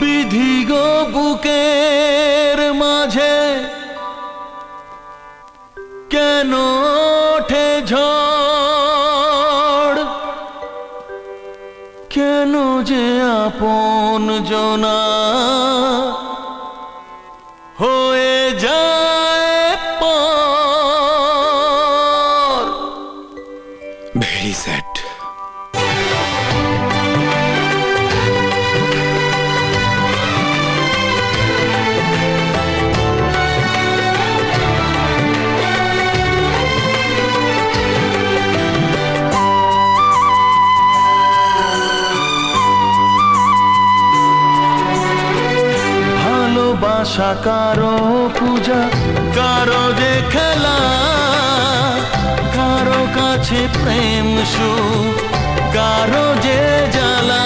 বিধি গো বুকের মাঝে কেন ওঠে ঝড়, কেন যে আপন জনা হয়ে যায় পর। Very sad. ভালোবাসা কারো পূজা, কারো যে খেলা, কারো কাছে প্রেম সুখ, কারো যে জ্বালা।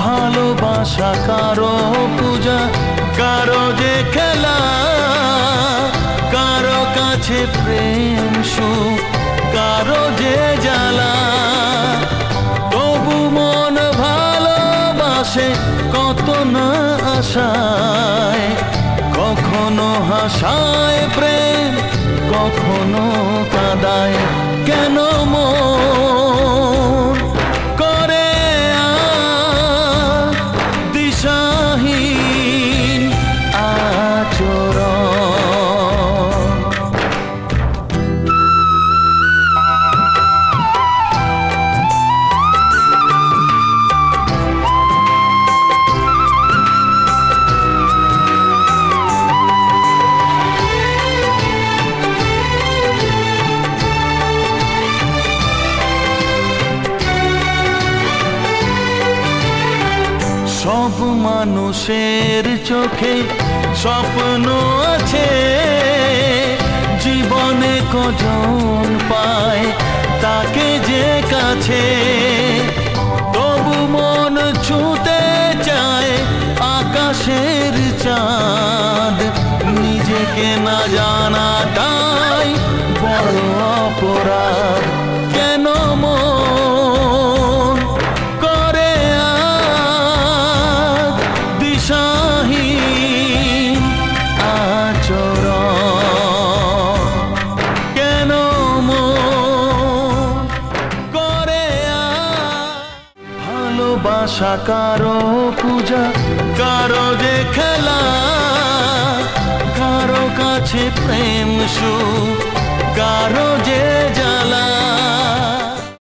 ভালোবাসা কারো পূজা, কারো যে খেলা, কারো কাছে প্রেম সুখ, কারো যে জ্বালা। তবু মন ভালোবাসে কত না আশায়, কখনো হাসায় প্রেম, কখনো কাঁদায়। কেন মন করে দিশাহীন আচরণ। সব মানুষের চোখে স্বপ্ন আছে, জীবনে কজন পায় তাকে যে কাছে। তবু মন ছুঁতে চায় আকাশের চাঁদ, নিজেকে না জানাটাই বড় অপরাধ। কেন মন করে দিশাহীন আচরণ, কেন মন করে ভালোবাসা কারো পূজা, কারো যে খেলা, কারো কাছে প্রেম সুখ,